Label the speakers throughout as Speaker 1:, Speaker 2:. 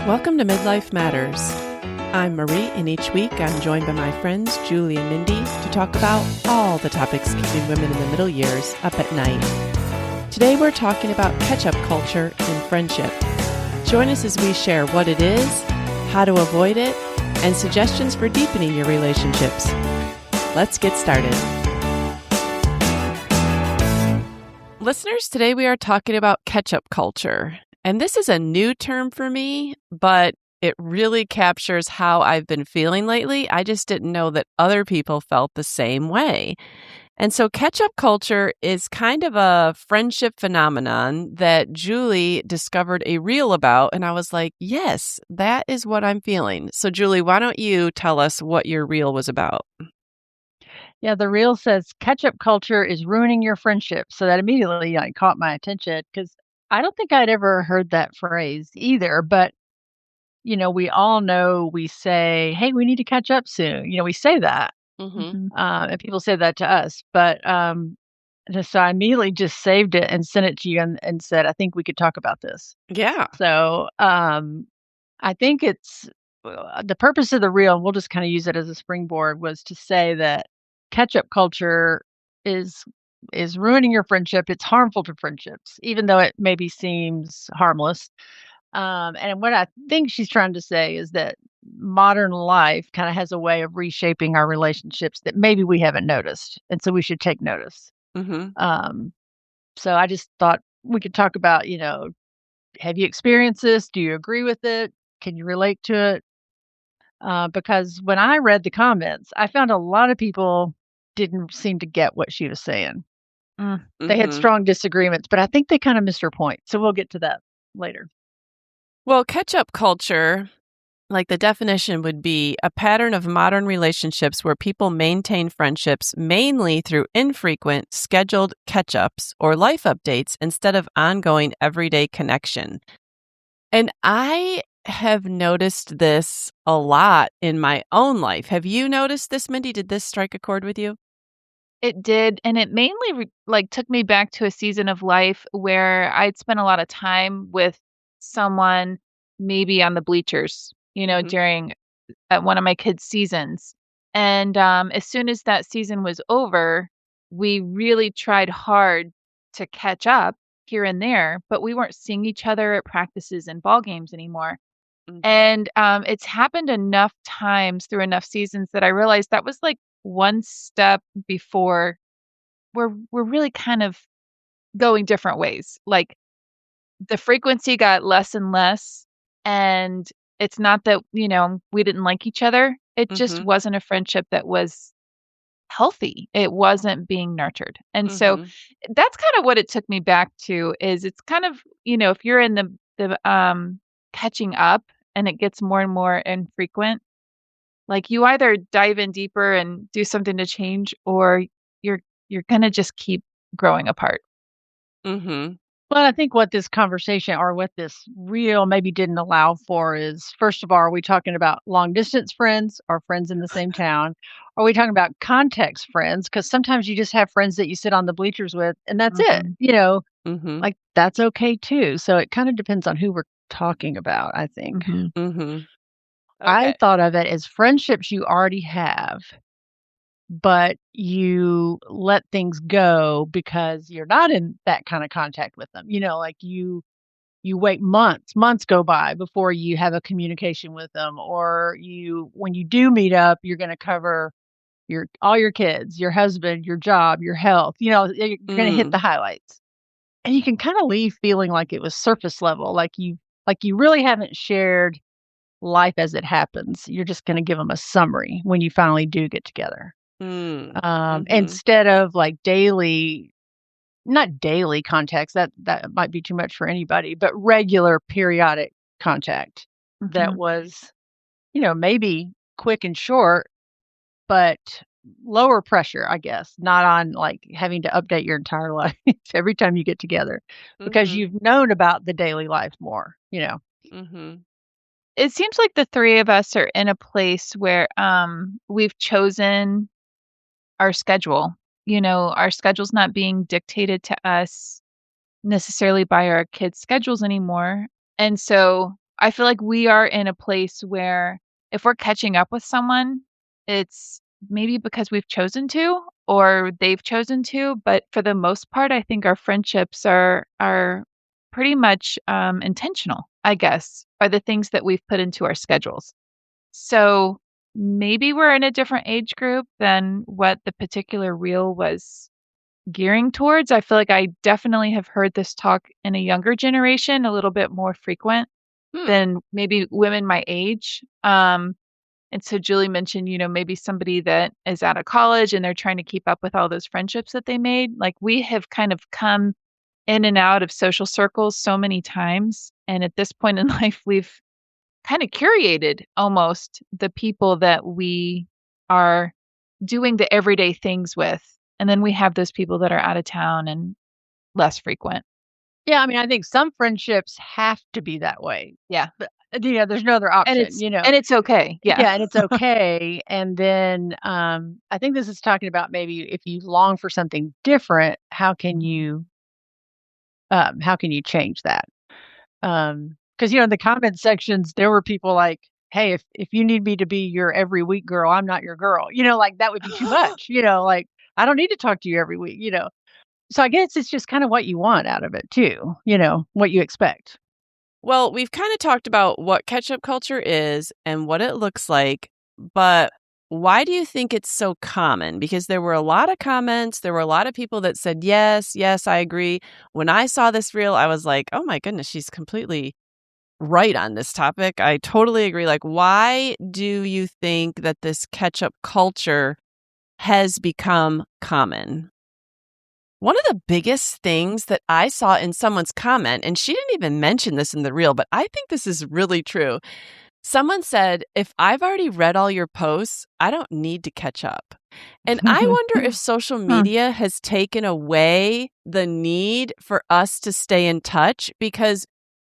Speaker 1: Welcome to Midlife Matters. I'm Marie, and each week I'm joined by my friends Julie and Mindy to talk about all the topics keeping women in the middle years up at night. Today we're talking about catch-up culture in friendship. Join us as we share what it is, how to avoid it, and suggestions for deepening your relationships. Let's get started. Listeners, today we are talking about catch-up culture. And this is a new term for me, but it really captures how I've been feeling lately. I just didn't know that other people felt the same way. And so catch-up culture is kind of a friendship phenomenon that Julie discovered a reel about. And I was like, yes, that is what I'm feeling. So Julie, why don't you tell us what your reel was about?
Speaker 2: Yeah, the reel says catch-up culture is ruining your friendship. So that immediately caught my attention because I don't think I'd ever heard that phrase either. But, we all know we say, hey, we need to catch up soon. We say that.
Speaker 1: Mm-hmm.
Speaker 2: And people say that to us. But so I immediately just saved it and sent it to you and said, I think we could talk about this.
Speaker 1: Yeah.
Speaker 2: So I think it's the purpose of the reel, and we'll just kind of use it as a springboard, was to say that catch-up culture is ruining your friendship. It's harmful to friendships, even though it maybe seems harmless. And what I think she's trying to say is that modern life kind of has a way of reshaping our relationships that maybe we haven't noticed, and so we should take notice.
Speaker 1: Mm-hmm.
Speaker 2: So I just thought we could talk about, have you experienced this? Do you agree with it? Can you relate to it? Because when I read the comments, I found a lot of people didn't seem to get what she was saying. They had
Speaker 1: Mm-hmm.
Speaker 2: strong disagreements, but I think they kind of missed her point. So we'll get to that later.
Speaker 1: Well, catch-up culture, like the definition would be a pattern of modern relationships where people maintain friendships mainly through infrequent, scheduled catch-ups or life updates instead of ongoing everyday connection. And I have noticed this a lot in my own life. Have you noticed this, Mindy? Did this strike a chord with you?
Speaker 3: It did, and it mainly took me back to a season of life where I'd spent a lot of time with someone maybe on the bleachers,
Speaker 1: Mhm.
Speaker 3: during at one of my kids' seasons. And as soon as that season was over, we really tried hard to catch up here and there, but we weren't seeing each other at practices and ball games anymore.
Speaker 1: Mhm.
Speaker 3: And it's happened enough times through enough seasons that I realized that was like one step before we're really kind of going different ways. Like, the frequency got less and less, and it's not that, we didn't like each other. It just
Speaker 1: Mhm.
Speaker 3: wasn't a friendship that was healthy. It wasn't being nurtured. And so
Speaker 1: Mhm.
Speaker 3: that's kind of what it took me back to is it's kind of, if you're in the catching up and it gets more and more infrequent, like you either dive in deeper and do something to change or you're going to just keep growing apart.
Speaker 1: Mhm.
Speaker 2: Well, I think what this conversation or what this reel maybe didn't allow for is, first of all, are we talking about long distance friends or friends in the same town? Are we talking about context friends? Because sometimes you just have friends that you sit on the bleachers with and that's it.
Speaker 3: Mhm.
Speaker 1: Mhm.
Speaker 2: Like that's okay too. So it kind of depends on who we're talking about, I think.
Speaker 3: Mhm.
Speaker 1: Mhm.
Speaker 2: I
Speaker 1: Okay.
Speaker 2: thought of it as friendships you already have, but you let things go because you're not in that kind of contact with them. Like you wait months go by before you have a communication with them, or when you do meet up, you're going to cover your all your kids, your husband, your job, your health. You're going to hit
Speaker 1: Mm.
Speaker 2: the highlights. And you can kind of leave feeling like it was surface level, like you really haven't shared life as it happens. You're just going to give them a summary when you finally do get together.
Speaker 1: Mm. Mhm.
Speaker 2: Instead of like daily, not daily contacts, that might be too much for anybody, but regular periodic contact that
Speaker 3: Mhm.
Speaker 2: was, maybe quick and short, but lower pressure, I guess, not on like having to update your entire life every time you get together because
Speaker 1: Mhm.
Speaker 2: you've known about the daily life more.
Speaker 1: Mhm.
Speaker 3: It seems like the 3 of us are in a place where, we've chosen our schedule. Our schedule's not being dictated to us necessarily by our kids' schedules anymore, and so I feel like we are in a place where if we're catching up with someone, it's maybe because we've chosen to or they've chosen to, but for the most part, I think our friendships are pretty much intentional, I guess, by the things that we've put into our schedules. So maybe we're in a different age group than what the particular reel was gearing towards. I feel like I definitely have heard this talk in a younger generation, a little bit more frequent
Speaker 1: Hmm.
Speaker 3: than maybe women my age. And so Julie mentioned, maybe somebody that is out of college and they're trying to keep up with all those friendships that they made. Like we have kind of come in and out of social circles so many times. And at this point in life, we've kind of curated almost the people that we are doing the everyday things with. And then we have those people that are out of town and less frequent.
Speaker 2: Yeah, I mean, I think some friendships have to be that way.
Speaker 3: Yeah.
Speaker 2: But, there's no other
Speaker 3: And
Speaker 2: option,
Speaker 3: it's and it's okay. Yeah.
Speaker 2: Yeah, and it's okay. And then I think this is talking about maybe if you long for something different, how can you change that? Because in the comment sections there were people like, "Hey, if you need me to be your every week girl, I'm not your girl." Like that would be too much. Like I don't need to talk to you every week. So I guess it's just kind of what you want out of it too. What you expect.
Speaker 1: Well, we've kind of talked about what ketchup culture is and what it looks like, but why do you think it's so common? Because there were a lot of comments, there were a lot of people that said, yes, yes, I agree. When I saw this reel, I was like, oh my goodness, she's completely right on this topic. I totally agree. Like, why do you think that this ketchup culture has become common? One of the biggest things that I saw in someone's comment, and she didn't even mention this in the reel, but I think this is really true. Someone said, if I've already read all your posts, I don't need to catch up. And I wonder if social
Speaker 3: Hmm.
Speaker 1: media has taken away the need for us to stay in touch because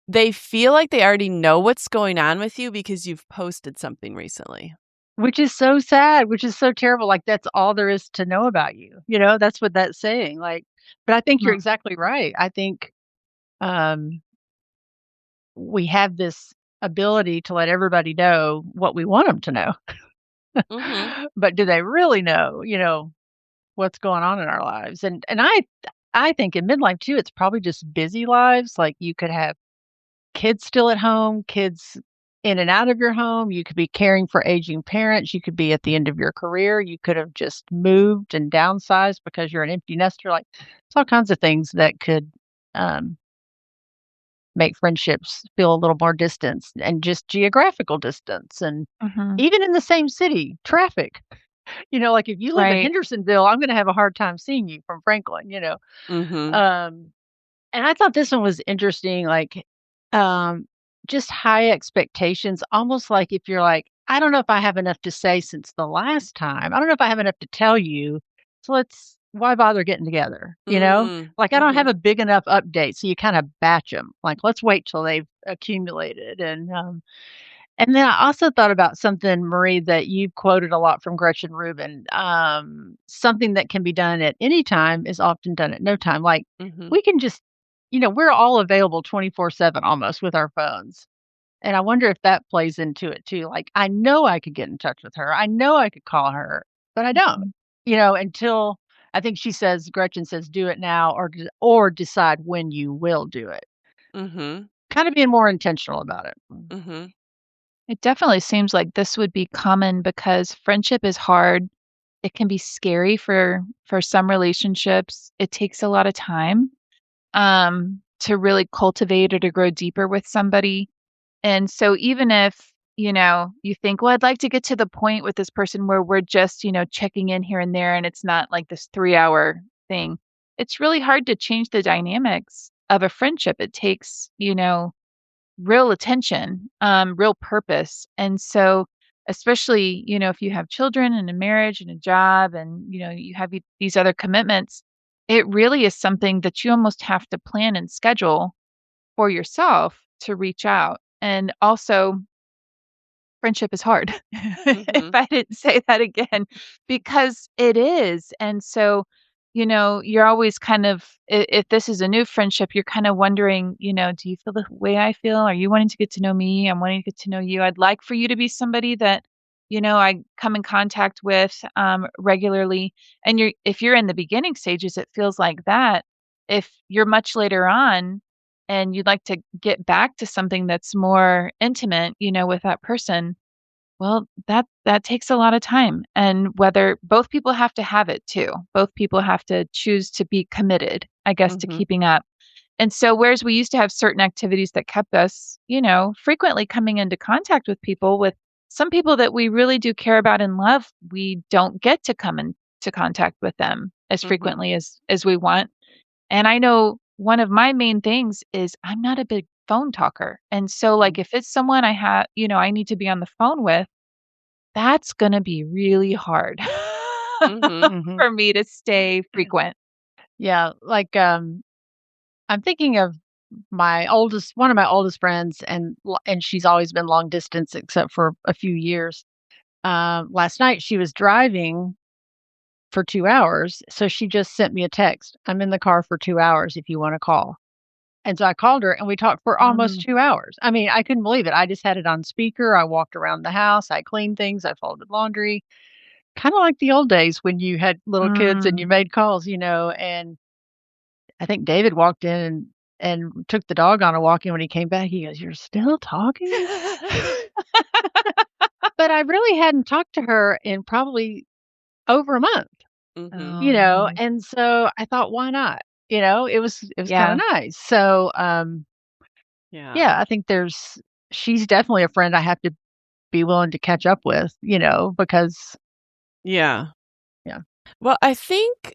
Speaker 1: they feel like they already know what's going on with you because you've posted something recently.
Speaker 2: Which is so sad, which is so terrible. Like that's all there is to know about you. That's what that's saying. Like, but I think you're
Speaker 3: Hmm.
Speaker 2: exactly right. I think um we have this ability to let everybody know what we want them to know.
Speaker 1: Mhm.
Speaker 2: But do they really know, what's going on in our lives? And I think in midlife too, it's probably just busy lives. Like you could have kids still at home, kids in and out of your home. You could be caring for aging parents. You could be at the end of your career. You could have just moved and downsized because you're an empty nester. Like, it's all kinds of things that could um, make friendships feel a little more distance and just geographical distance. And
Speaker 3: Mhm.
Speaker 2: even in the same city, traffic. Like if you live in
Speaker 3: Right.
Speaker 2: Hendersonville, I'm going to have a hard time seeing you from Franklin.
Speaker 1: Mhm.
Speaker 2: Um, And I thought this one was interesting, like, um, just high expectations, almost like if you're like, I don't know if I have enough to say since the last time. I don't know if I have enough to tell you. So why bother getting together?
Speaker 1: Mm.
Speaker 2: Like I don't have
Speaker 1: Mhm.
Speaker 2: a big enough update. So you kind of batch them. Like, let's wait till they've accumulated. And then I also thought about something, Marie, that you've quoted a lot from Gretchen Rubin. Something that can be done at any time is often done at no time. Like
Speaker 1: Mhm.
Speaker 2: we can just, we're all available 24/7 almost with our phones. And I wonder if that plays into it too. Like I know I could get in touch with her. I know I could call her, but I don't,
Speaker 3: Mhm.
Speaker 2: until I think Gretchen says, do it now or decide when you will do it.
Speaker 1: Mhm.
Speaker 2: Kind of being more intentional about it.
Speaker 1: Mhm.
Speaker 3: It definitely seems like this would be common because friendship is hard. It can be scary for some relationships. It takes a lot of time to really cultivate or to grow deeper with somebody. And so even if, you think, well, I'd like to get to the point with this person where we're just, checking in here and there and it's not like this 3-hour thing. It's really hard to change the dynamics of a friendship. It takes, real attention, real purpose. And so, especially, if you have children and a marriage and a job and, you have these other commitments, it really is something that you almost have to plan and schedule for yourself to reach out. And also, friendship is hard. If
Speaker 1: Mhm.
Speaker 3: I didn't say that again, because it is. And so, you're always kind of, if this is a new friendship, you're kind of wondering, do you feel the way I feel? Are you wanting to get to know me? I'm wanting to get to know you. I'd like for you to be somebody that, I come in contact with regularly. And if you're in the beginning stages, it feels like that. If you're much later on and you'd like to get back to something that's more intimate, with that person, well, that takes a lot of time, and whether both people have to have it too. Both people have to choose to be committed, I guess, to keeping up. And so whereas we used to have certain activities that kept us, frequently coming into contact with people, with some people that we really do care about and love, we don't get to come into contact with them as frequently as we want. And I know one of my main things is I'm not a big phone talker. And so like if it's someone I have, I need to be on the phone with, that's gonna be really hard for me to stay frequent.
Speaker 2: Yeah, like, I'm thinking of one of my oldest friends, and she's always been long distance except for a few years. Last night she was driving for 2 hours, so she just sent me a text, "I'm in the car for 2 hours if you wanna call." And so I called her and we talked for almost 2 hours. I mean, I couldn't believe it. I just had it on speaker, I walked around the house, I cleaned things, I folded laundry, kinda like the old days when you had little kids and you
Speaker 3: Mm.
Speaker 2: made calls, and I think David walked in and took the dog on a walk, and when he came back, he goes, "You're still talking?" But I really hadn't talked to her in probably over a month,
Speaker 3: Oh, nice.
Speaker 2: and so I thought, "Why not?" It was kinda
Speaker 3: Yeah.
Speaker 2: nice. So,
Speaker 1: Yeah.
Speaker 2: yeah, I think she's definitely a friend I have to be willing to catch up with, because
Speaker 1: Yeah.
Speaker 2: yeah.
Speaker 1: Well, I think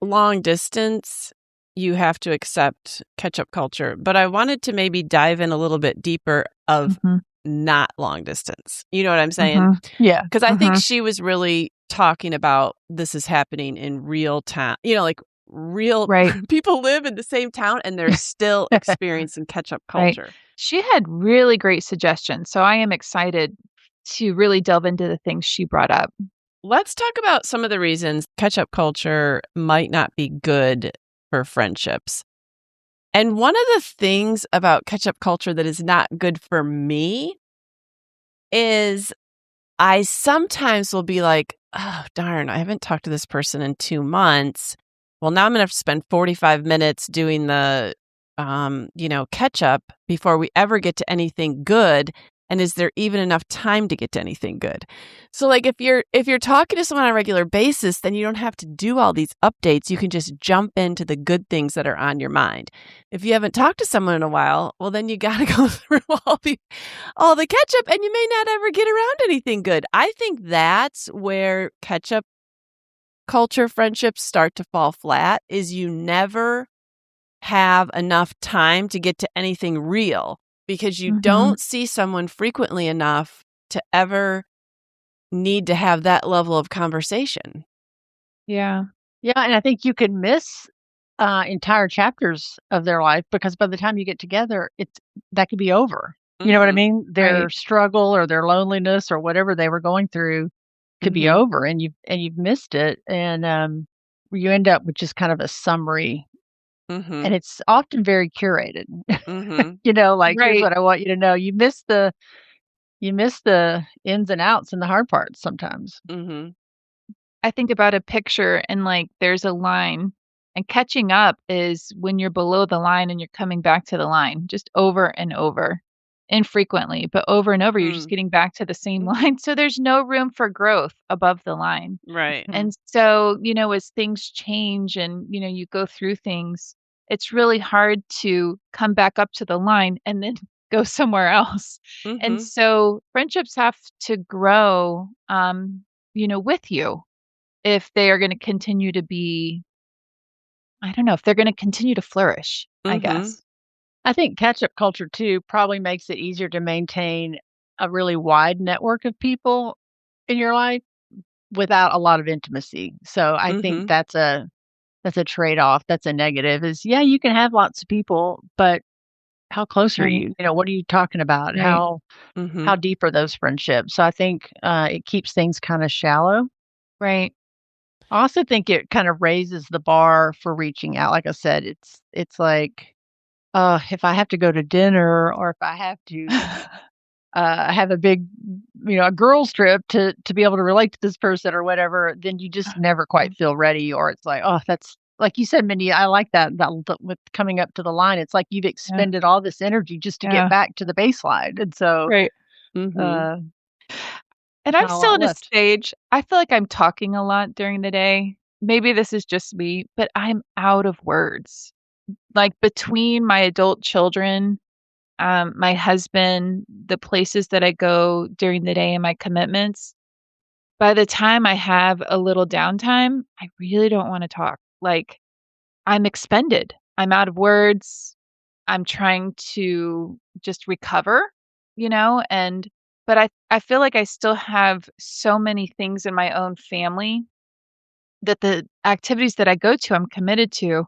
Speaker 1: long distance, you have to accept catch-up culture, but I wanted to maybe dive in a little bit deeper of
Speaker 3: Mhm.
Speaker 1: not long distance. You know what I'm saying?
Speaker 3: Mhm.
Speaker 2: Yeah.
Speaker 1: Because I think
Speaker 3: Mhm.
Speaker 1: she was really talking about this is happening in real time. Like real
Speaker 3: Right.
Speaker 1: people live in the same town and they're still experiencing catch-up
Speaker 3: Right.
Speaker 1: culture.
Speaker 3: She had really great suggestions, so I am excited to really delve into the things she brought up.
Speaker 1: Let's talk about some of the reasons catch-up culture might not be good for friendships. And one of the things about catch-up culture that is not good for me is I sometimes will be like, "Oh, darn, I haven't talked to this person in 2 months. Well, now I'm gonna have to spend 45 minutes doing the, catch up before we ever get to anything good, and is there even enough time to get to anything good?" So, like, if you're talking to someone on a regular basis, then you don't have to do all these updates. You can just jump into the good things that are on your mind. If you haven't talked to someone in a while, well, then you gotta go through all the ketchup and you may not ever get around anything good. I think that's where ketchup culture friendships start to fall flat is you never have enough time to get to anything real because you
Speaker 3: Mhm.
Speaker 1: don't see someone frequently enough to ever need to have that level of conversation.
Speaker 3: Yeah.
Speaker 2: Yeah, and I think you could miss, entire chapters of their life because by the time you get together, that could be over. You know what I
Speaker 1: Mhm.
Speaker 2: mean? Their
Speaker 3: Right.
Speaker 2: struggle or their loneliness or whatever they were going through could be
Speaker 1: Mhm.
Speaker 2: over, and you've missed it, and, you end up with just kind of a summary, and
Speaker 1: Mhm.
Speaker 2: it's often very curated.
Speaker 1: Mhm.
Speaker 2: Like, "Here's
Speaker 3: Right.
Speaker 2: what I want you to know." You miss the ins and outs and the hard parts sometimes.
Speaker 1: Mhm.
Speaker 3: I think about a picture and, like, there's a line, and catching up is when you're below the line and you're coming back to the line just over and over, infrequently, but over and over, you're just
Speaker 1: Mm.
Speaker 3: getting back to the same
Speaker 1: Mhm.
Speaker 3: line, so there's no room for growth above the line.
Speaker 1: Right.
Speaker 3: And so, as things change and, you go through things, it's really hard to come back up to the line and then go somewhere else. And
Speaker 1: Mhm.
Speaker 3: so friendships have to grow, with you if they are going to continue to be, I don't know, if they're going to continue to flourish, I
Speaker 1: Mhm.
Speaker 3: guess.
Speaker 2: I think catch-up culture too probably makes it easier to maintain a really wide network of people in your life without a lot of intimacy. So I think
Speaker 1: Mhm.
Speaker 2: that's a trade-off. That's a negative is, yeah, you can have lots of people, but how close are
Speaker 3: Right.
Speaker 2: you? What are you talking about?
Speaker 3: Right.
Speaker 2: How
Speaker 1: Mhm.
Speaker 2: deep are those friendships? So I think it keeps things kind of shallow.
Speaker 3: Right.
Speaker 2: I also think it kind of raises the bar for reaching out. Like I said, it's like, if I have to go to dinner or if I have to have a big, a girls trip to be able to relate to this person or whatever, then you just never quite feel ready, or it's like, oh, that's like you said, Mindy. I like that with coming up to the line. It's like you've
Speaker 3: Yeah,
Speaker 2: expended all this energy just to get
Speaker 3: yeah,
Speaker 2: back to the baseline, and so
Speaker 3: right.
Speaker 1: Mhm.
Speaker 2: uh,
Speaker 3: And
Speaker 2: there's
Speaker 3: I'm
Speaker 2: not a
Speaker 3: still
Speaker 2: lot
Speaker 3: in a
Speaker 2: left.
Speaker 3: stage I feel like I'm talking a lot during the day. Maybe this is just me, but I'm out of words. Like, between my adult children, my husband, the places that I go during the day and my commitments, by the time I have a little downtime, I really don't wanna talk. Like, I'm expended. I'm out of words. I'm trying to just recover, and but I feel like I still have so many things in my own family that the activities that I go to, I'm committed to,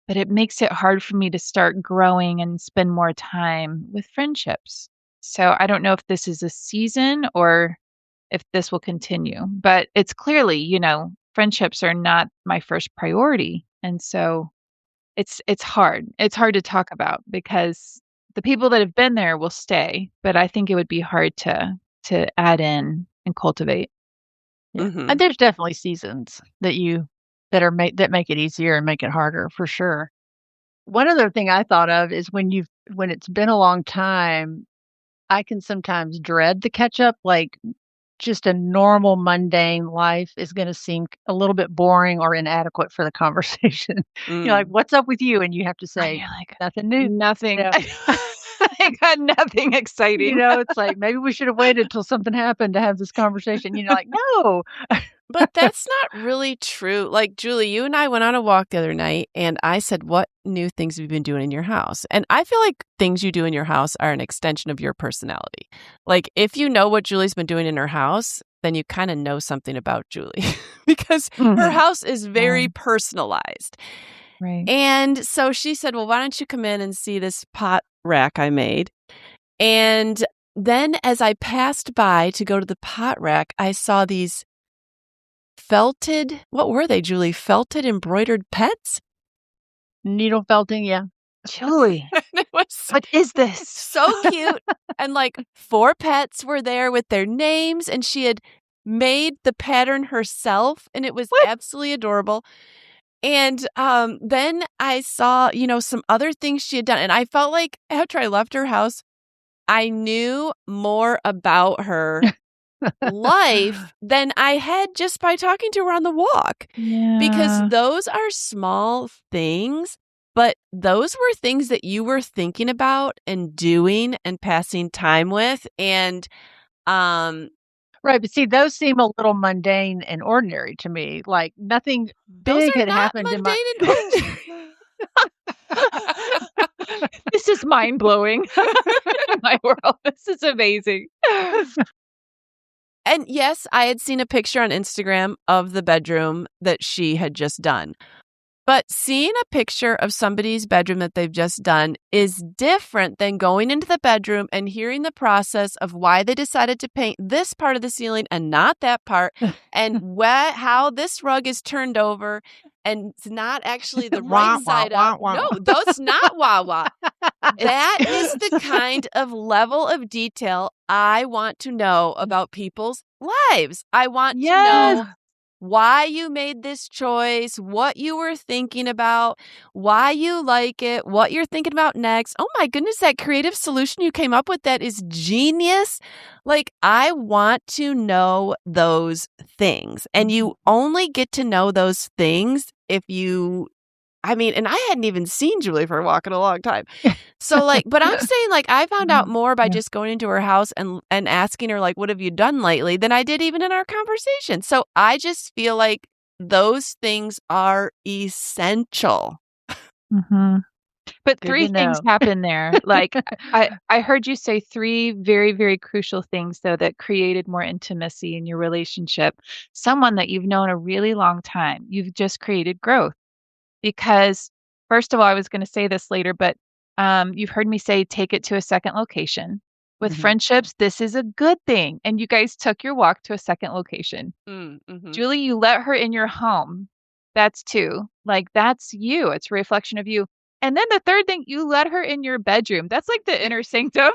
Speaker 3: but it makes it hard for me to start growing and spend more time with friendships. So I don't know if this is a season or if this will continue, but it's clearly, friendships are not my first priority. And so it's hard. It's hard to talk about because the people that have been there will stay, but I think it would be hard to add in and cultivate.
Speaker 2: Yeah, and
Speaker 1: Mhm.
Speaker 2: there's definitely seasons that make it easier and make it harder for sure. One other thing I thought of is when it's been a long time, I can sometimes dread the catch up, like, just a normal mundane life is gonna seem a little bit boring or inadequate for the conversation. You're like,
Speaker 1: Mm.
Speaker 2: "What's up with you?" And you have to
Speaker 3: And
Speaker 2: say,
Speaker 3: you're like,
Speaker 2: "Nothing new." You
Speaker 3: nothing.
Speaker 2: know?
Speaker 3: I got nothing exciting.
Speaker 2: It's like, "Maybe we should have waited till something happened to have this conversation." Like, "No."
Speaker 1: But that's not really true. Like, Julie, you and I went on a walk the other night, and I said, "What new things have you been doing in your house?" And I feel like things you do in your house are an extension of your personality. Like, if you know what Julie's been doing in her house, then you kinda know something about Julie because her
Speaker 3: Mhm.
Speaker 1: house is very
Speaker 3: Yeah,
Speaker 1: personalized.
Speaker 3: right.
Speaker 1: And so she said, "Well, why don't you come in and see this pot rack I made?" And then as I passed by to go to the pot rack, I saw these felted, what were they, Julie? Felted embroidered pets?
Speaker 2: Needle felting, yeah.
Speaker 3: Julie,
Speaker 1: And it was
Speaker 3: what is this?
Speaker 1: so cute, and, like, 4 pets were there with their names, and she had made the pattern herself, and it was
Speaker 3: What?
Speaker 1: absolutely adorable, and, then I saw, some other things she had done, and I felt like after I left her house, I knew more about her life than I had just by talking to her on the walk, because
Speaker 3: Yeah.
Speaker 1: those are small things, but those were things that you were thinking about and doing and passing time with, and, um,
Speaker 2: Right, but see, those seem a little mundane and ordinary to me, like, nothing
Speaker 1: those
Speaker 2: big
Speaker 1: are
Speaker 2: had
Speaker 1: not
Speaker 2: happened in my
Speaker 1: mundane and ordinary.
Speaker 3: This is mind-blowing in my world. This is amazing.
Speaker 1: And yes, I had seen a picture on Instagram of the bedroom that she had just done. But seeing a picture of somebody's bedroom that they've just done is different than going into the bedroom and hearing the process of why they decided to paint this part of the ceiling and not that part, and how this rug is turned over and it's not actually the right
Speaker 2: Wah, wah,
Speaker 1: side up.
Speaker 2: wah,
Speaker 1: No,
Speaker 2: wah.
Speaker 1: that's not wah-wah. That is the
Speaker 2: It's
Speaker 1: kind of level of detail I want to know about people's lives. I want to
Speaker 3: Yes.
Speaker 1: know why you made this choice, what you were thinking about, why you like it, what you're thinking about next. Oh my goodness, that creative solution you came up with, that is genius. Like, I want to know those things. And you only get to know those things if you, and I hadn't even seen Julie for a walk in a long time. So, like, but I'm saying, like, I found out more by
Speaker 3: Yeah.
Speaker 1: just going into her house and asking her, like, "What have you done lately?" than I did even in our conversation. So I just feel like those things are essential.
Speaker 3: Mhm. But
Speaker 2: good
Speaker 3: 3
Speaker 2: to
Speaker 3: things
Speaker 2: know.
Speaker 3: happen there. Like, I heard you say 3 very, very crucial things, though, that created more intimacy in your relationship. Someone that you've known a really long time, you've just created growth. Because, first of all, I was gonna say this later, but, you've heard me say take it to a second location. With friendships, this is a good thing. And you guys took your walk to a second location.
Speaker 1: Mm-hmm.
Speaker 3: Julie, you let her in your home. That's 2. Like, that's you. It's a reflection of you. And then the third thing, you let her in your bedroom. That's like the inner sanctum.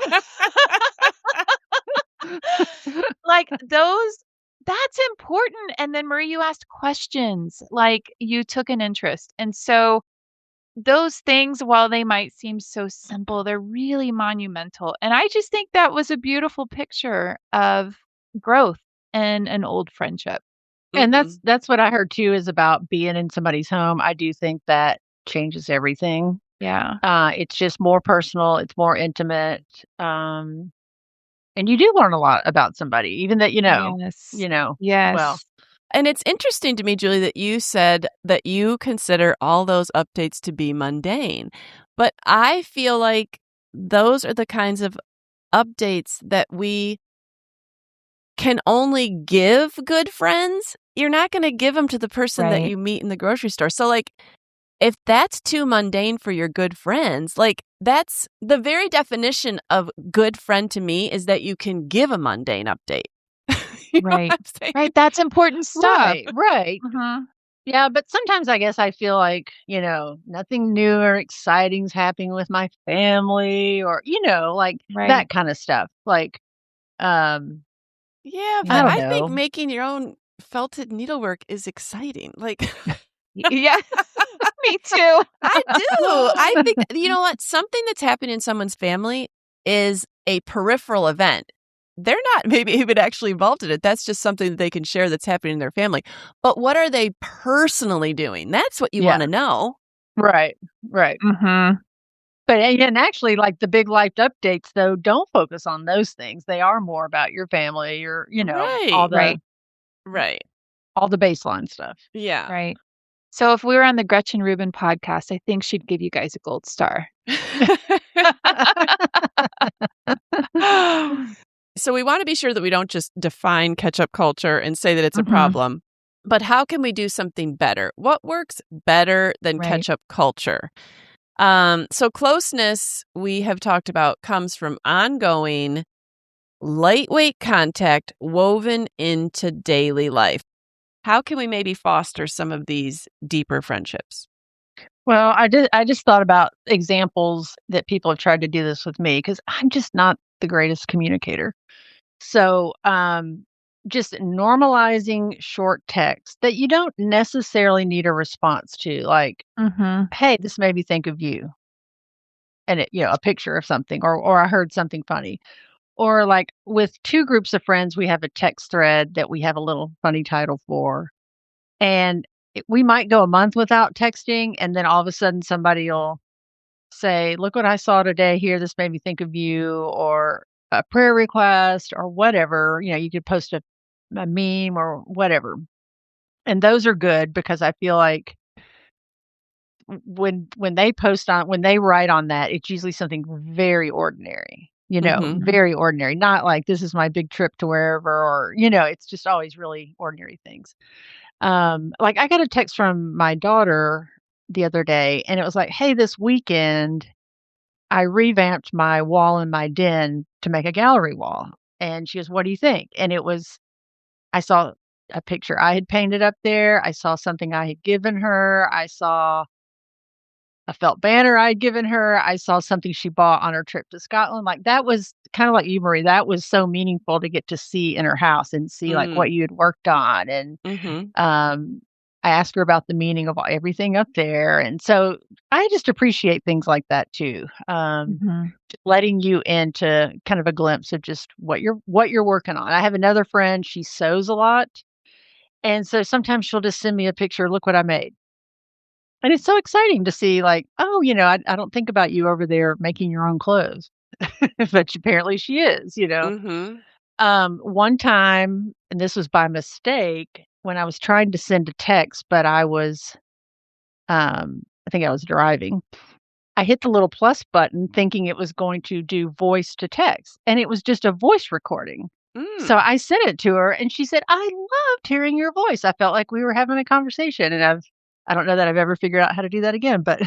Speaker 3: Like, that's important. And then Marie, you asked questions. Like, you took an interest. And so those things, while they might seem so simple, they're really monumental. And I just think that was a beautiful picture of growth in an old friendship.
Speaker 2: And that's what I heard too, is about being in somebody's home. I do think that changes everything.
Speaker 3: Yeah.
Speaker 2: It's just more personal, it's more intimate. And you do learn a lot about somebody, even that
Speaker 3: Yes. Yes.
Speaker 2: well.
Speaker 1: And it's interesting to me, Julie, that you said that you consider all those updates to be mundane. But I feel like those are the kinds of updates that we can only give good friends. You're not going to give them to the person that
Speaker 3: Right.
Speaker 1: you meet in the grocery store. So, like, if that's too mundane for your good friends, like, that's the very definition of good friend to me, is that you can give a mundane update. You know what
Speaker 3: Right.
Speaker 1: I'm saying?
Speaker 3: Right. That's important stuff.
Speaker 2: Right.
Speaker 3: Mhm.
Speaker 2: Yeah, but sometimes I guess I feel like, nothing new or exciting's happening with my family, or, like
Speaker 3: Right.
Speaker 2: that kind of stuff. Like, um,
Speaker 1: Yeah,
Speaker 2: I
Speaker 1: but
Speaker 2: don't
Speaker 1: I think
Speaker 2: know.
Speaker 1: making your own felted needlework is exciting. Like,
Speaker 3: Yeah. Me too.
Speaker 1: I do. I think, you know what? Something that's happened in someone's family is a peripheral event. They're not maybe even actually involved in it. That's just something that they can share that's happening in their family. But what are they personally doing? That's what you
Speaker 2: Yeah.
Speaker 1: want to know.
Speaker 2: Right.
Speaker 3: Mhm.
Speaker 2: But and actually, like the big life updates, though, don't focus on those things. They are more about your family, your,
Speaker 1: Right.
Speaker 3: Right.
Speaker 1: Right.
Speaker 2: all the baseline stuff.
Speaker 1: Yeah.
Speaker 3: Right. So if we were on the Gretchen Rubin podcast, I think she'd give you guys a gold star.
Speaker 1: So we want to be sure that we don't just define catch-up culture and say that it's a
Speaker 3: Mhm.
Speaker 1: problem. But how can we do something better? What works better than
Speaker 3: Right.
Speaker 1: catch-up culture? So closeness, we have talked about, comes from ongoing, lightweight contact woven into daily life. How can we maybe foster some of these deeper friendships?
Speaker 2: Well, I just thought about examples that people have tried to do this with me, because I'm just not the greatest communicator. So, just normalizing short text that you don't necessarily need a response to, like,
Speaker 3: Mhm.
Speaker 2: "Hey, this made me think of you," and a picture of something, or "I heard something funny." Or, like, with 2 groups of friends, we have a text thread that we have a little funny title for, and we might go a month without texting, and then all of a sudden somebody'll say, "Look what I saw today here. This made me think of you," or a prayer request, or whatever. You could post a meme or whatever. And those are good, because I feel like when they write on that, it's usually something very ordinary,
Speaker 1: Mm-hmm.
Speaker 2: very ordinary. Not like, this is my big trip to wherever, or, it's just always really ordinary things. Like, I got a text from my daughter the other day, and it was like, "Hey, this weekend I revamped my wall in my den to make a gallery wall." And she goes, "What do you think?" And I saw a picture I had painted up there. I saw something I had given her. I saw a felt banner I'd given her. I saw something she bought on her trip to Scotland. Like, that was kind of like you, Marie. That was so meaningful to get to see in her house and see, like, what you had worked on. And
Speaker 1: Mm-hmm.
Speaker 2: I asked her about the meaning of everything up there. And so I just appreciate things like that too.
Speaker 3: Mhm.
Speaker 2: Just letting you into kind of a glimpse of just what you're working on. I have another friend, she sews a lot. And so sometimes she'll just send me a picture, "Look what I made." And it's so exciting to see, like, "Oh, I don't think about you over there making your own clothes." But apparently she is.
Speaker 1: Mm-hmm.
Speaker 2: One time, and this was by mistake, when I was trying to send a text, but I think I was driving. I hit the little plus button thinking it was going to do voice to text, and it was just a voice recording. So I sent it to her, and she said, "I loved hearing your voice. I felt like we were having a conversation." And I don't know that I've ever figured out how to do that again, but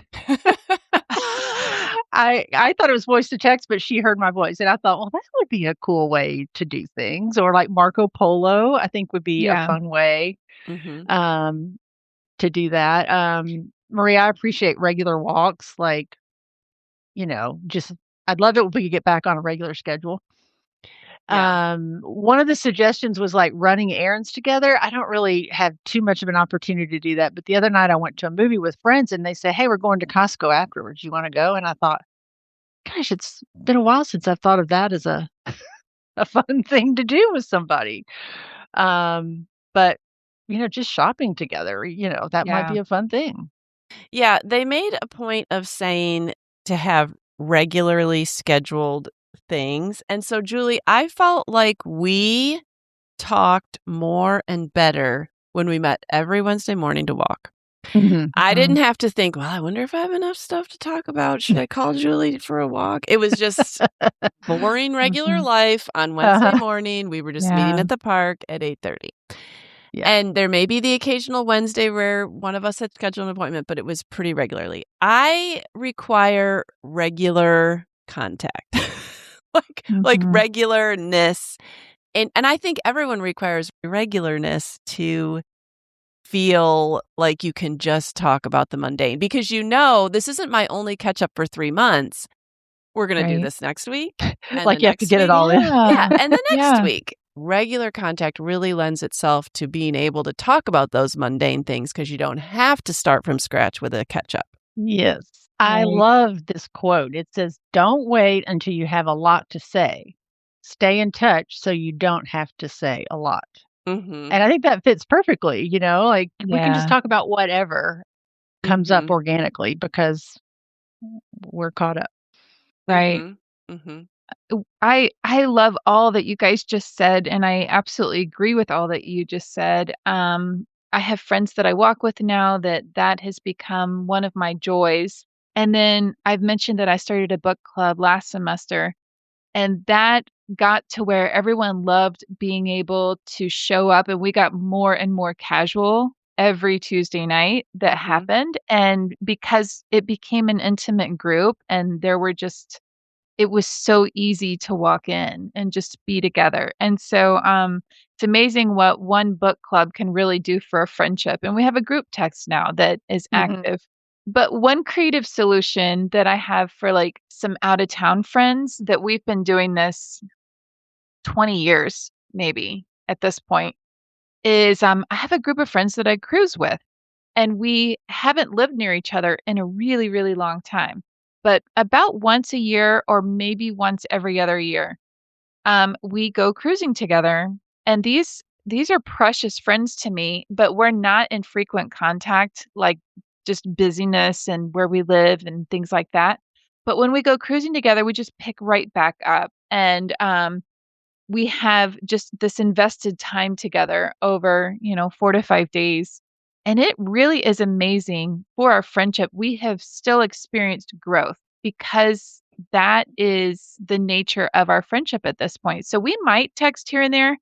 Speaker 2: I thought it was voice to text, but she heard my voice, and I thought, "Well, that would be a cool way to do things," or like Marco Polo, I think would be a
Speaker 3: Yeah.
Speaker 2: fun way,
Speaker 1: Mhm.
Speaker 2: um, to do that. Maria, I appreciate regular walks, like, just I'd love it if we could get back on a regular schedule.
Speaker 1: Yeah.
Speaker 2: One of the suggestions was, like, running errands together. I don't really have too much of an opportunity to do that, but the other night I went to a movie with friends, and they say, "Hey, we're going to Costco afterwards. You wanna go?" And I thought, "Gosh, it's been a while since I've thought of that as a a fun thing to do with somebody." But, just shopping together, that might
Speaker 3: Yeah.
Speaker 2: be a fun thing.
Speaker 1: Yeah, they made a point of saying to have regularly scheduled things, and so, Julie, I felt like we talked more and better when we met every Wednesday morning to walk.
Speaker 2: Mhm,
Speaker 1: I didn't
Speaker 3: Mhm.
Speaker 1: have to think, "Well, I wonder if I have enough stuff to talk about. Should I call Julie for a walk?" It was just boring regular
Speaker 3: Mhm.
Speaker 1: life on Wednesday
Speaker 2: Uh-huh.
Speaker 1: morning. We were just meeting
Speaker 3: Yeah.
Speaker 1: at the park at 8:30.
Speaker 2: Yeah.
Speaker 1: And there may be the occasional Wednesday where one of us had scheduled an appointment, but it was pretty regularly. I require regular contact. Like
Speaker 3: Mhm.
Speaker 1: regularness. And I think everyone requires regularness to feel like you can just talk about the mundane because this isn't my only catch up for 3 months. We're gonna do
Speaker 3: Right.
Speaker 1: this next week and the
Speaker 2: Like, you have to
Speaker 1: next
Speaker 2: get it
Speaker 1: week.
Speaker 2: all in.
Speaker 1: Yeah,
Speaker 3: Yeah.
Speaker 1: and the next
Speaker 3: Yeah.
Speaker 1: week. Regular contact really lends itself to being able to talk about those mundane things because you don't have to start from scratch with a catch up.
Speaker 2: Yes. I
Speaker 3: Right.
Speaker 2: love this quote. It says, "Don't wait until you have a lot to say. Stay in touch so you don't have to say a lot."
Speaker 1: Mhm.
Speaker 2: And I think that fits perfectly, like, we can just
Speaker 3: Yeah.
Speaker 2: talk about whatever comes up
Speaker 1: Mhm.
Speaker 2: organically because we're caught up.
Speaker 3: Right.
Speaker 1: Mhm. Mhm.
Speaker 3: I love all that you guys just said, and I absolutely agree with all that you just said. I have friends that I walk with now that has become one of my joys. And then I've mentioned that I started a book club last semester, and that got to where everyone loved being able to show up, and we got more and more casual every Tuesday night that
Speaker 1: Mhm.
Speaker 3: happened. And because it became an intimate group and there were just it was so easy to walk in and just be together. And so, it's amazing what one book club can really do for a friendship. And we have a group text now that is
Speaker 2: Mhm.
Speaker 3: active. But one creative solution that I have for like some out of town friends that we've been doing this 20 years, maybe at this point, is I have a group of friends that I cruise with and we haven't lived near each other in a really, really long time. But about once a year or maybe once every other year, we go cruising together. And these are precious friends to me, but we're not in frequent contact, like just busyness and where we live and things like that. But when we go cruising together, we just pick right back up. And we have just this invested time together over, 4 to 5 days, and it really is amazing for our friendship. We have still experienced growth because that is the nature of our friendship at this point. So we might text here and there,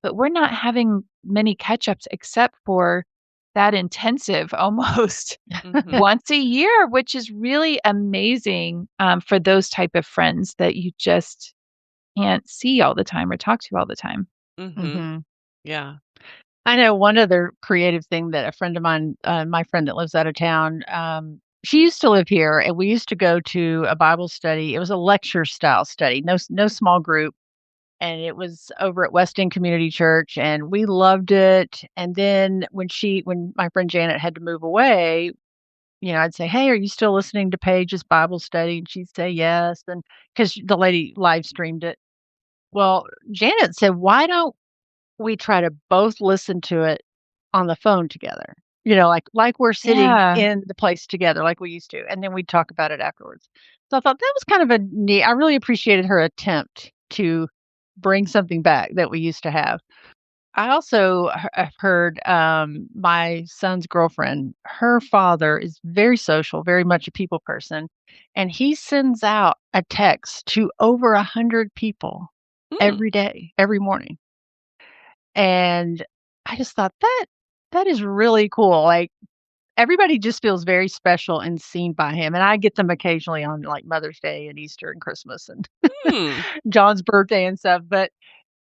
Speaker 3: but we're not having many catch-ups except for that intensive almost
Speaker 1: Mhm.
Speaker 3: once a year, which is really amazing, for those type of friends that you just can't see all the time or talk to all the time.
Speaker 1: Mhm.
Speaker 2: Mhm.
Speaker 1: Yeah.
Speaker 2: I know one other creative thing that a friend of mine, my friend that lives out of town, she used to live here, and we used to go to a Bible study. It was a lecture style study, no small group, and it was over at West End Community Church, and we loved it. And then when my friend Janet had to move away, I'd say, "Hey, are you still listening to Paige's Bible study?" And she'd say yes, and because the lady live streamed it. Well, Janet said, "Why don't we try to both listen to it on the phone together?" Like we're sitting
Speaker 3: Yeah,
Speaker 2: in the place together like we used to, and then we'd talk about it afterwards. So I thought that was kind of a neat. I really appreciated her attempt to bring something back that we used to have. I also have heard, my son's girlfriend, her father is very social, very much a people person, and he sends out a text to over 100 people
Speaker 1: Mm.
Speaker 2: every day, every morning. And I just thought that is really cool. Like, everybody just feels very special and seen by him, and I get them occasionally on, like, Mother's Day and Easter and Christmas and
Speaker 1: Hmm.
Speaker 2: John's birthday and stuff, but,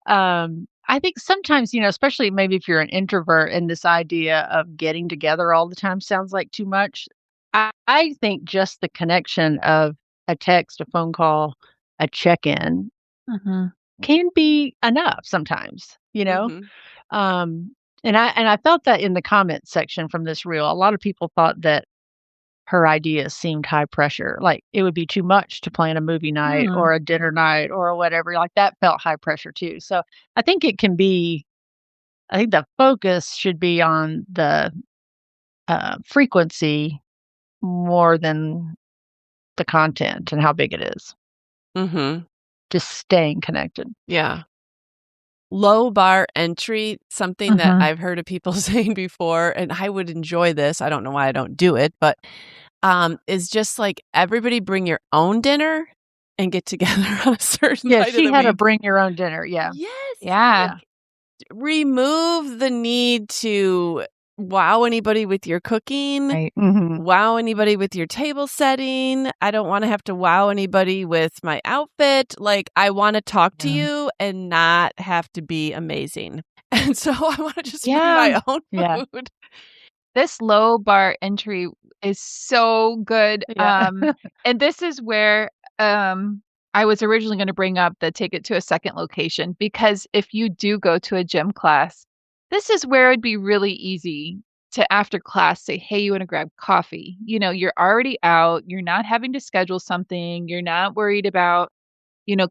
Speaker 2: I think sometimes, especially maybe if you're an introvert and this idea of getting together all the time sounds like too much. I think just the connection of a text, a phone call, a check-in
Speaker 3: Mhm.
Speaker 2: can be enough sometimes,
Speaker 1: Mhm.
Speaker 2: Um, and I felt that in the comment section from this reel. A lot of people thought that her ideas seemed high pressure, like it would be too much to plan a movie night
Speaker 3: Mm.
Speaker 2: or a dinner night or whatever. Like that felt high pressure too. So I think it can be. I think the focus should be on the frequency more than the content and how big it is.
Speaker 1: Mhm.
Speaker 2: Just staying connected.
Speaker 1: Yeah. Low bar entry, something that
Speaker 3: Mhm.
Speaker 1: I've heard of people saying before, and I would enjoy this. I don't know why I don't do it, but is just like everybody bring your own dinner and get together on a certain
Speaker 2: Yeah,
Speaker 1: night of
Speaker 2: she
Speaker 1: the
Speaker 2: had a
Speaker 1: week.
Speaker 2: bring your own dinner. Yeah.
Speaker 1: Yes,
Speaker 3: Yeah.
Speaker 2: Yeah.
Speaker 1: like remove the need to wow anybody with your cooking,
Speaker 3: Right.
Speaker 2: Mhm.
Speaker 1: wow anybody with your table setting. I don't want to have to wow anybody with my outfit. Like, I want to talk to
Speaker 3: Yeah.
Speaker 1: you and not have to be amazing. And so I want to just bring
Speaker 3: Yeah.
Speaker 1: my own
Speaker 2: Yeah.
Speaker 1: food.
Speaker 3: This low bar entry is so good,
Speaker 2: Yeah.
Speaker 3: and this is where, I was originally gonna bring up the take it to a second location, because if you do go to a gym class, this is where it'd be really easy to, after class, say, "Hey, you wanna grab coffee?" You're already out, you're not having to schedule something, you're not worried about,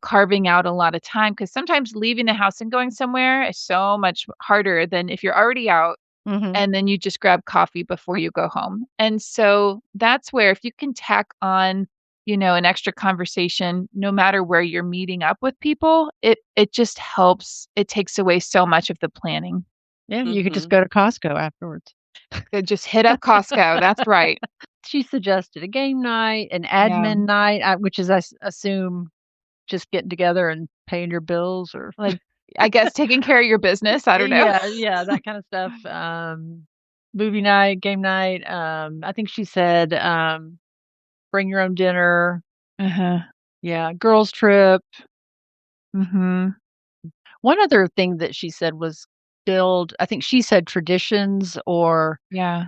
Speaker 3: carving out a lot of time, because sometimes leaving the house and going somewhere is so much harder than if you're already out
Speaker 2: Mhm.
Speaker 3: and then you just grab coffee before you go home. And so that's where, if you can tack on, an extra conversation, no matter where you're meeting up with people, it just helps. It takes away so much of the planning.
Speaker 2: Yeah, you could just
Speaker 1: Mhm.
Speaker 2: go to Costco afterwards.
Speaker 3: Just hit up Costco. That's right.
Speaker 2: She suggested a game night, an
Speaker 3: Yeah.
Speaker 2: admin night, which is assume just getting together and paying your bills or
Speaker 3: Like, I guess taking care of your business. I don't know.
Speaker 2: yeah, that kind of stuff. Movie night, game night. I think she said bring your own dinner.
Speaker 3: Uh-huh.
Speaker 2: Yeah, girls trip.
Speaker 3: Mhm.
Speaker 2: One other thing that she said was build. I think she said traditions, or
Speaker 3: Yeah.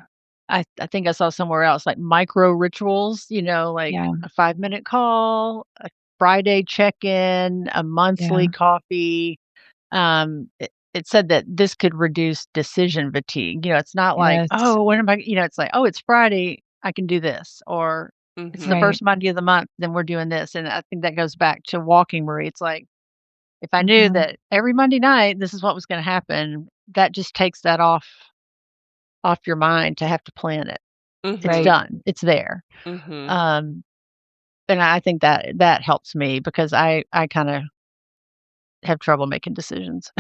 Speaker 2: I think I saw somewhere else like micro rituals. Like
Speaker 3: Yeah.
Speaker 2: a 5-minute call, a Friday check in, a
Speaker 3: Yeah.
Speaker 2: monthly coffee. It said that this could reduce decision fatigue. It's not like,
Speaker 3: Yes.
Speaker 2: oh, when am I? It's like, oh, it's Friday, I can do this, or it's the
Speaker 1: Mhm.
Speaker 3: Right.
Speaker 2: first Monday of the month, then we're doing this. And I think that goes back to walking, Marie. It's like if I knew
Speaker 3: Mhm.
Speaker 2: that every Monday night this is what was going to happen, that just takes that off your mind to have to plan it. It's
Speaker 1: Mhm.
Speaker 3: Right.
Speaker 2: done. It's there.
Speaker 1: Mhm.
Speaker 2: Um, and I think that helps me because I kind of have trouble making decisions.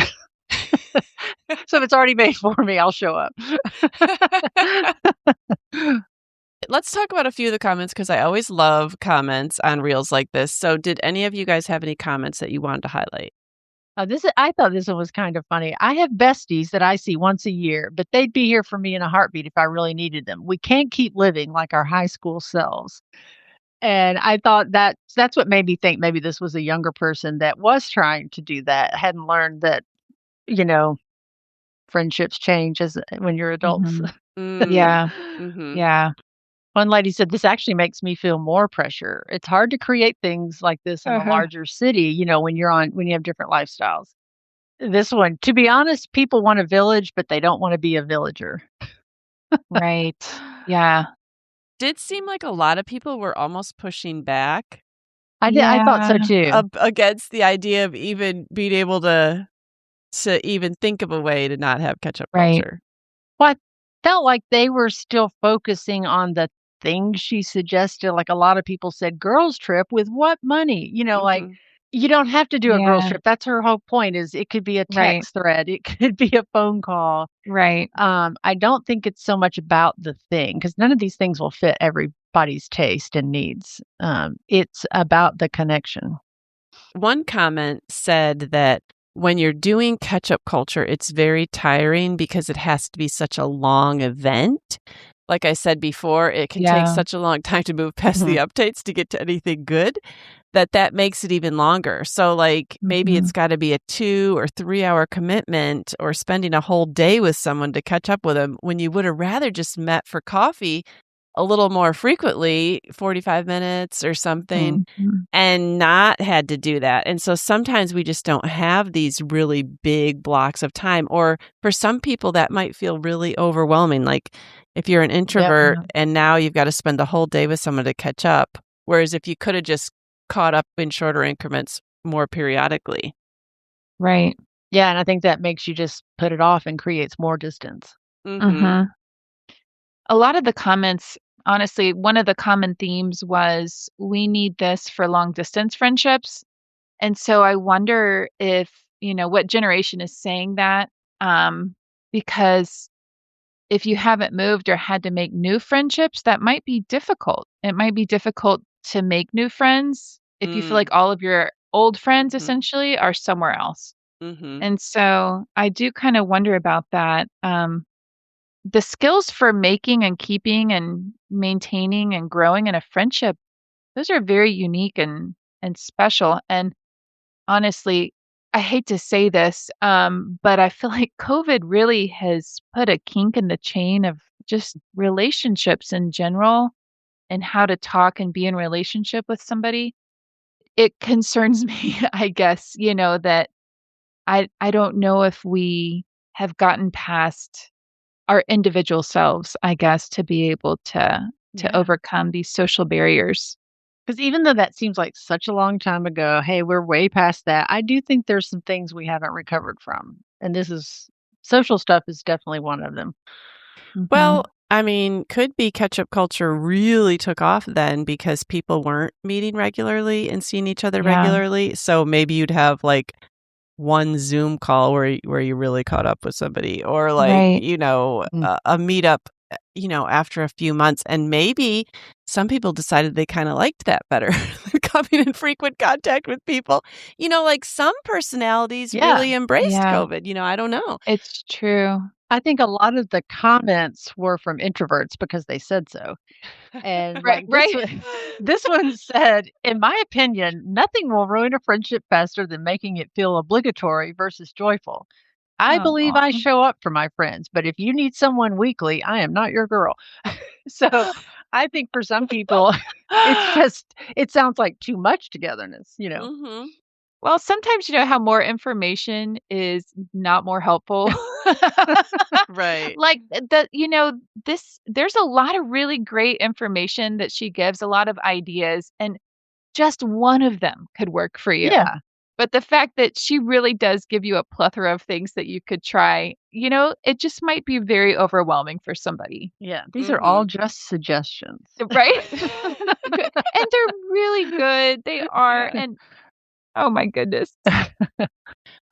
Speaker 2: So if it's already made for me, I'll show up.
Speaker 1: Let's talk about a few of the comments because I always love comments on reels like this. So, did any of you guys have any comments that you wanted to highlight?
Speaker 2: I thought this one was kind of funny. I have besties that I see once a year, but they'd be here for me in a heartbeat if I really needed them. We can't keep living like our high school selves. And I thought that's what made me think maybe this was a younger person that was trying to do that, hadn't learned that, you know, friendships change as when you're adults.
Speaker 3: Mhm.
Speaker 1: Mm.
Speaker 3: Yeah.
Speaker 1: Mhm.
Speaker 3: Yeah.
Speaker 2: One lady said, "This actually makes me feel more pressure. It's hard to create things like this in a
Speaker 3: Uh-huh.
Speaker 2: larger city, when you have different lifestyles." This one, to be honest, people want a village, but they don't want to be a villager.
Speaker 3: Right. Yeah.
Speaker 1: Did seem like a lot of people were almost pushing back
Speaker 2: I thought so
Speaker 3: Yeah.
Speaker 2: too.
Speaker 1: against the idea of even being able to even think of a way to not have ketchup
Speaker 3: Right.
Speaker 1: culture.
Speaker 2: Well, I felt like they were still focusing on the things she suggested. Like a lot of people said, girls trip with what money? Like
Speaker 1: Mhm.
Speaker 2: you don't have to do a girls
Speaker 3: Yeah.
Speaker 2: trip. That's her whole point is it could be a
Speaker 3: Right.
Speaker 2: text thread. It could be a phone call.
Speaker 3: Right.
Speaker 2: I don't think it's so much about the thing because none of these things will fit everybody's taste and needs. It's about the connection.
Speaker 1: One comment said that when you're doing catch-up culture, it's very tiring because it has to be such a long event. like I said before, it can take
Speaker 3: Yeah.
Speaker 1: such a long time to move past the updates to get to anything good that makes it even longer. So like maybe it's got to be a 2 or 3 hour commitment or spending a whole day with someone to catch up with them when you would have rather just met for coffee a little more frequently, 45 minutes or something,
Speaker 3: Mhm.
Speaker 1: and not had to do that. And so sometimes we just don't have these really big blocks of time. Or for some people, that might feel really overwhelming. Like if you're an introvert and now you've got to spend the whole day with someone to catch up. Whereas if you could have just caught up in shorter increments more periodically.
Speaker 3: Right.
Speaker 2: Yeah, and I think that makes you just put it off and creates more distance.
Speaker 1: Mm-hmm.
Speaker 3: Mhm. A lot of the comments, honestly, one of the common themes was we need this for long distance friendships. And so I wonder if, what generation is saying that, because if you haven't moved or had to make new friendships, that might be difficult. It might be difficult to make new friends if you feel like all of your old friends essentially are somewhere else.
Speaker 1: Mm-hmm.
Speaker 3: And so I do kind of wonder about that. The skills for making and keeping and maintaining and growing in a friendship, those are very unique and special. And honestly, I hate to say this, but I feel like COVID really has put a kink in the chain of just relationships in general and how to talk and be in relationship with somebody. It concerns me, I guess, that I don't know if we have gotten past our individual selves, I guess, to be able to
Speaker 2: Yeah.
Speaker 3: overcome these social barriers.
Speaker 2: Because even though that seems like such a long time ago, hey, we're way past that. I do think there's some things we haven't recovered from. And this is social stuff is definitely one of them.
Speaker 1: Well,
Speaker 3: Mhm.
Speaker 1: I mean, could be ketchup culture really took off then because people weren't meeting regularly and seeing each other
Speaker 3: Yeah,
Speaker 1: regularly. So maybe you'd have like one Zoom call where you really caught up with somebody, or like,
Speaker 3: right.
Speaker 2: Mm.
Speaker 1: a meetup, after a few months. And maybe some people decided they kind of liked that better, coming in frequent contact with people. Like some personalities
Speaker 2: Yeah.
Speaker 1: really embraced
Speaker 3: Yeah,
Speaker 1: COVID. I don't know.
Speaker 3: it's true.
Speaker 2: I think a lot of the comments were from introverts because they said so. And
Speaker 3: Right,
Speaker 2: like this
Speaker 3: right.
Speaker 2: one, this one said, in my opinion, nothing will ruin a friendship faster than making it feel obligatory versus joyful. I believe
Speaker 3: Oh,
Speaker 2: I show up for my friends, but if you need someone weekly, I am not your girl. So I think for some people, it sounds like too much togetherness.
Speaker 1: Mhm.
Speaker 3: well, sometimes you know how more information is not more helpful.
Speaker 1: Right.
Speaker 3: Like there's a lot of really great information that she gives, a lot of ideas, and just one of them could work for you.
Speaker 2: Yeah.
Speaker 3: But the fact that she really does give you a plethora of things that you could try, it just might be very overwhelming for somebody.
Speaker 2: Yeah. These are all
Speaker 1: Mhm.
Speaker 2: just suggestions.
Speaker 3: Right? Good. And they're really good. They are.
Speaker 2: Yeah.
Speaker 3: And oh my goodness.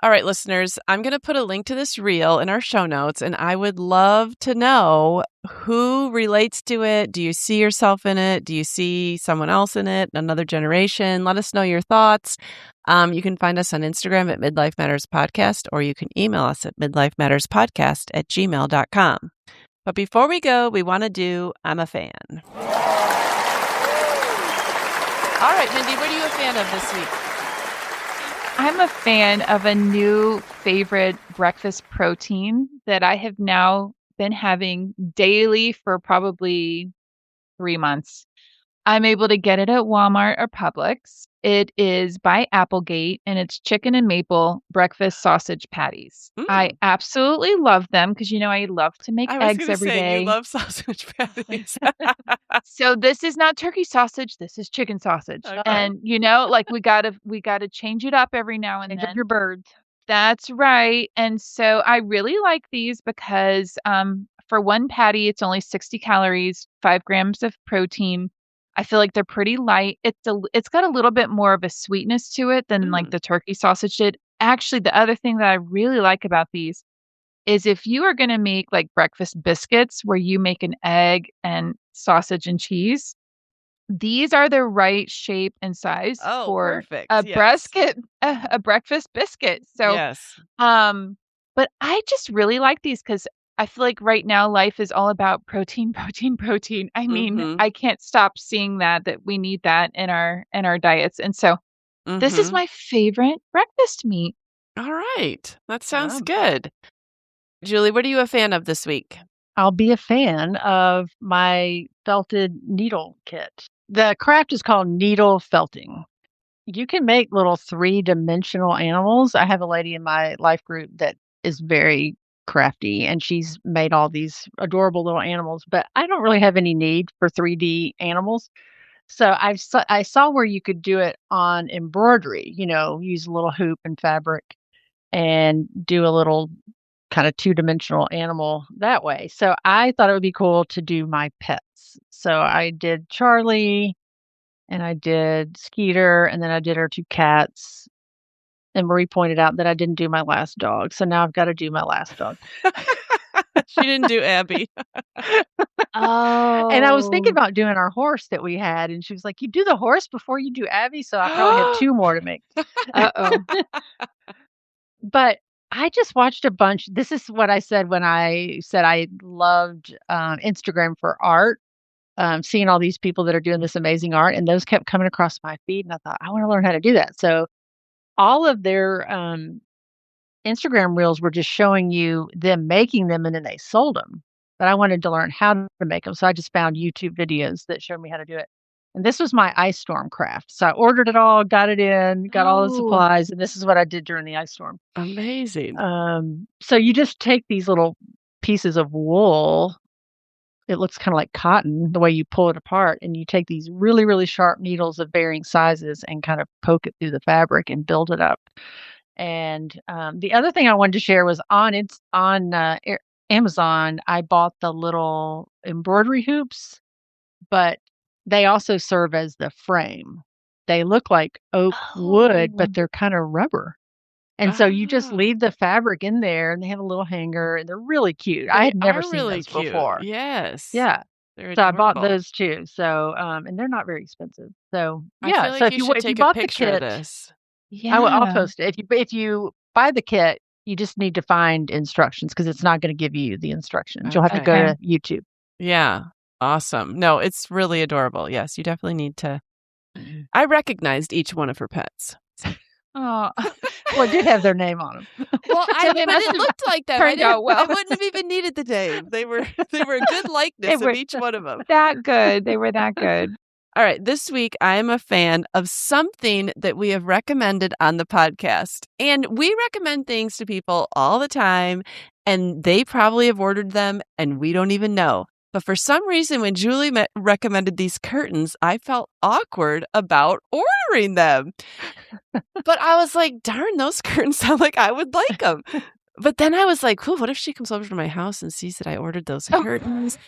Speaker 1: All right, listeners, I'm going to put a link to this reel in our show notes, and I would love to know who relates to it. Do you see yourself in it? Do you see someone else in it, another generation? Let us know your thoughts. You can find us on Instagram at Midlife Matters Podcast, or you can email us at midlifematterspodcast@gmail.com. But before we go, we want to do I'm a Fan. All right, Mindy, what are you a fan of this week?
Speaker 3: I'm a fan of a new favorite breakfast protein that I have now been having daily for probably 3 months. I'm able to get it at Walmart or Publix. It is by Applegate, and it's chicken and maple breakfast sausage patties. I
Speaker 1: Mm.
Speaker 3: absolutely love them because, I love to make
Speaker 1: I was
Speaker 3: eggs
Speaker 1: going to
Speaker 3: every
Speaker 1: say, you
Speaker 3: day.
Speaker 1: love sausage patties.
Speaker 3: So this is not turkey sausage, this is chicken sausage.
Speaker 1: Okay.
Speaker 3: And, like we gotta change it up every now and
Speaker 2: Change up
Speaker 3: then.
Speaker 2: your birds.
Speaker 3: That's right. And so I really like these because for one patty, it's only 60 calories, 5 grams of protein. I feel like they're pretty light. It's got a little bit more of a sweetness to it than like
Speaker 1: Mm.
Speaker 3: the turkey sausage did. Actually, the other thing that I really like about these is if you are going to make like breakfast biscuits where you make an egg and sausage and cheese, these are the right shape and size
Speaker 1: Oh,
Speaker 3: for
Speaker 1: perfect.
Speaker 3: a
Speaker 1: Yes.
Speaker 3: brisket a breakfast biscuit. So
Speaker 1: Yes.
Speaker 3: but I just really like these because I feel like right now life is all about protein, protein, protein. I mean,
Speaker 1: Mhm.
Speaker 3: I can't stop seeing that we need that in our diets. And so this is
Speaker 1: Mhm.
Speaker 3: my favorite breakfast meat.
Speaker 1: All right. That sounds
Speaker 2: Um,
Speaker 1: good. Julie, what are you a fan of this week?
Speaker 2: I'll be a fan of my felted needle kit. The craft is called needle felting. You can make little three-dimensional animals. I have a lady in my life group that is very crafty, and she's made all these adorable little animals, but I don't really have any need for 3D animals. So I saw where you could do it on embroidery, use a little hoop and fabric and do a little kind of two-dimensional animal that way. So I thought it would be cool to do my pets. So I did Charlie and I did Skeeter and then I did our 2 cats. And Marie pointed out that I didn't do my last dog. So now I've got to do my last dog.
Speaker 1: She didn't do Abby.
Speaker 2: And I was thinking
Speaker 3: Oh.
Speaker 2: about doing our horse that we had, and she was like, "You do the horse before you do Abby?" So I probably had 2 more to make.
Speaker 3: Uh-oh.
Speaker 2: But I just watched a bunch. This is what I said when I said I loved Instagram for art, seeing all these people that are doing this amazing art, and those kept coming across my feed. And I thought, I want to learn how to do that. So all of their Instagram reels were just showing you them making them and then they sold them. But I wanted to learn how to make them. So I just found YouTube videos that showed me how to do it. And this was my ice storm craft. So I ordered it all, got it in, got all the
Speaker 3: Oh.
Speaker 2: supplies, and this is what I did during the ice storm.
Speaker 1: Amazing.
Speaker 2: So you just take these little pieces of wool. It looks kind of like cotton the way you pull it apart, and you take these really, really sharp needles of varying sizes and kind of poke it through the fabric and build it up. And the other thing I wanted to share was on Amazon. I bought the little embroidery hoops, but they also serve as the frame. They look like oak wood,
Speaker 3: Oh.
Speaker 2: but they're kind of rubber. And so you just
Speaker 1: Ah,
Speaker 2: leave the fabric in there, and they have a little hanger, and they're really cute. I
Speaker 1: they
Speaker 2: had never
Speaker 1: are
Speaker 2: seen
Speaker 1: really
Speaker 2: those
Speaker 1: cute.
Speaker 2: before.
Speaker 1: Yes.
Speaker 2: Yeah.
Speaker 1: They're
Speaker 2: So I bought
Speaker 1: adorable.
Speaker 2: those too. So and they're not very expensive. So
Speaker 1: I
Speaker 2: yeah.
Speaker 1: feel
Speaker 2: So
Speaker 1: like you should
Speaker 2: if you
Speaker 1: take a
Speaker 2: bought the
Speaker 1: picture of
Speaker 2: kit,
Speaker 1: this.
Speaker 2: I'll
Speaker 3: Yeah.
Speaker 2: post it. If you buy the kit, you just need to find instructions because it's not going to give you the instructions. You'll have to
Speaker 1: Okay.
Speaker 2: go
Speaker 3: Okay.
Speaker 2: to YouTube.
Speaker 1: Yeah. Awesome. No, it's really adorable. Yes, you definitely need to. I recognized each one of her pets.
Speaker 3: Oh.
Speaker 2: Well, it did have their name on them.
Speaker 1: Well,
Speaker 3: So they
Speaker 1: but
Speaker 3: must
Speaker 1: it
Speaker 3: have
Speaker 1: looked like them.
Speaker 3: turned out well.
Speaker 1: I wouldn't have even needed the name. They were a good likeness
Speaker 3: were
Speaker 1: of each one of them.
Speaker 3: that good. They were that good.
Speaker 1: All right, this week I am a fan of something that we have recommended on the podcast. And we recommend things to people all the time, and they probably have ordered them and we don't even know. But for some reason, when Julie recommended these curtains, I felt awkward about ordering them. But I was like, darn, those curtains sound like I would like them. But then I was like, cool, what if she comes over to my house and sees that I ordered those curtains?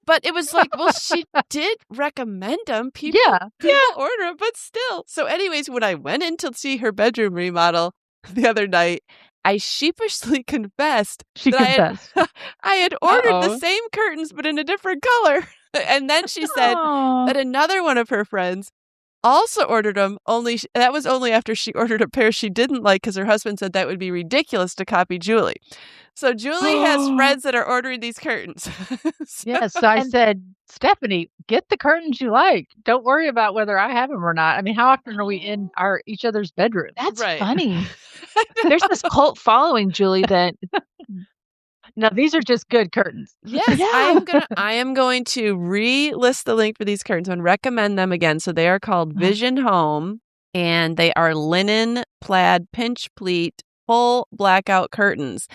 Speaker 1: But it was like, well, she did recommend them. People order them, but still. So anyways, when I went in to see her bedroom remodel the other night, I sheepishly confessed
Speaker 2: She confessed.
Speaker 1: I had ordered the
Speaker 3: Uh-oh.
Speaker 1: same curtains, but in a different color. And then she said
Speaker 3: Aw.
Speaker 1: that another one of her friends also ordered them, that was only after she ordered a pair she didn't like because her husband said that would be ridiculous to copy Julie. So Julie has friends that are ordering these curtains.
Speaker 2: Yes. So I said, Stephanie, get the curtains you like. Don't worry about whether I have them or not. I mean, how often are we in each other's bedrooms?
Speaker 3: That's
Speaker 1: Right.
Speaker 3: funny. There's this cult following, Julie, that
Speaker 2: No, these are just good curtains.
Speaker 1: Yes,
Speaker 3: Yeah.
Speaker 1: I am going to re-list the link for these curtains and recommend them again. So they are called Vision Home, and they are linen plaid pinch pleat full blackout curtains.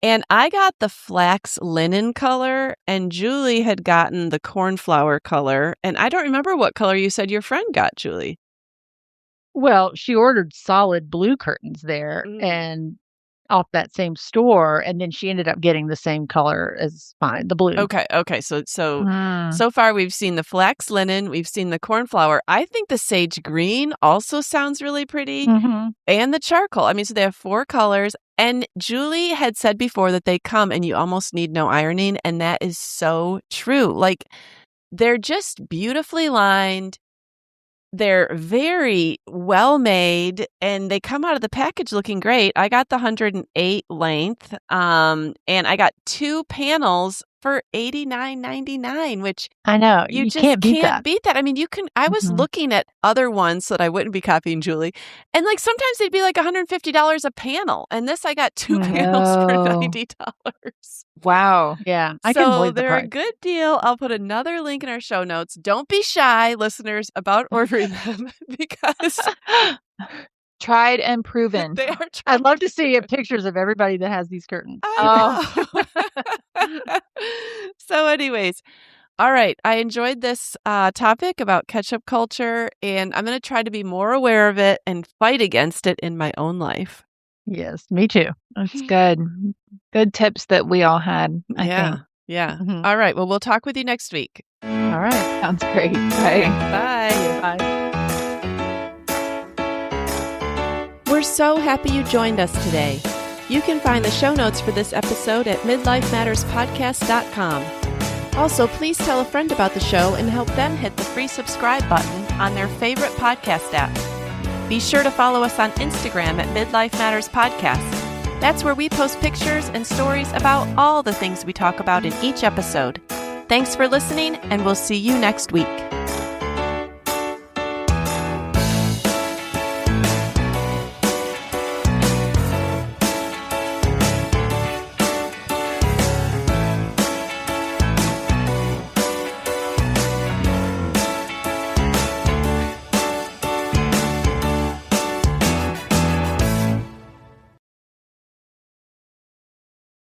Speaker 1: And I got the flax linen color, and Julie had gotten the cornflower color. And I don't remember what color you said your friend got, Julie.
Speaker 2: Well, she ordered solid blue curtains there and off that same store, and then she ended up getting the same color as mine, the blue.
Speaker 1: Okay. So far we've seen the flax linen, we've seen the cornflower. I think the sage green also sounds really pretty, and the charcoal. I mean, so they have 4 colors. And Julie had said before that they come and you almost need no ironing, and that is so true. Like, they're just beautifully lined. they're very well made and they come out of the package looking great. I got the 108 length, and I got 2 panels for $89.99, which
Speaker 2: I know.
Speaker 1: you just
Speaker 2: can't beat that.
Speaker 1: I mean, I was looking at other ones so that I wouldn't be copying Julie. And like sometimes they'd be like $150 a panel. And this I got 2 panels for $90.
Speaker 3: Wow.
Speaker 2: Yeah. I can believe the
Speaker 1: they're
Speaker 2: price.
Speaker 1: a good deal. I'll put another link in our show notes. Don't be shy, listeners, about ordering them because
Speaker 3: tried and proven.
Speaker 1: they are
Speaker 2: I'd love to see pictures of everybody that has these curtains.
Speaker 1: I know. So anyways, all right. I enjoyed this topic about ketchup culture, and I'm going to try to be more aware of it and fight against it in my own life.
Speaker 2: Yes, me too.
Speaker 3: That's good. Good tips that we all had, I think.
Speaker 1: Yeah. All right. Well, we'll talk with you next week.
Speaker 2: All right.
Speaker 3: Sounds great. Bye.
Speaker 1: Bye.
Speaker 2: Bye.
Speaker 1: We're so happy you joined us today. You can find the show notes for this episode at midlifematterspodcast.com. Also, please tell a friend about the show and help them hit the free subscribe button on their favorite podcast app. Be sure to follow us on Instagram at Midlife Matters Podcast. That's where we post pictures and stories about all the things we talk about in each episode. Thanks for listening, and we'll see you next week.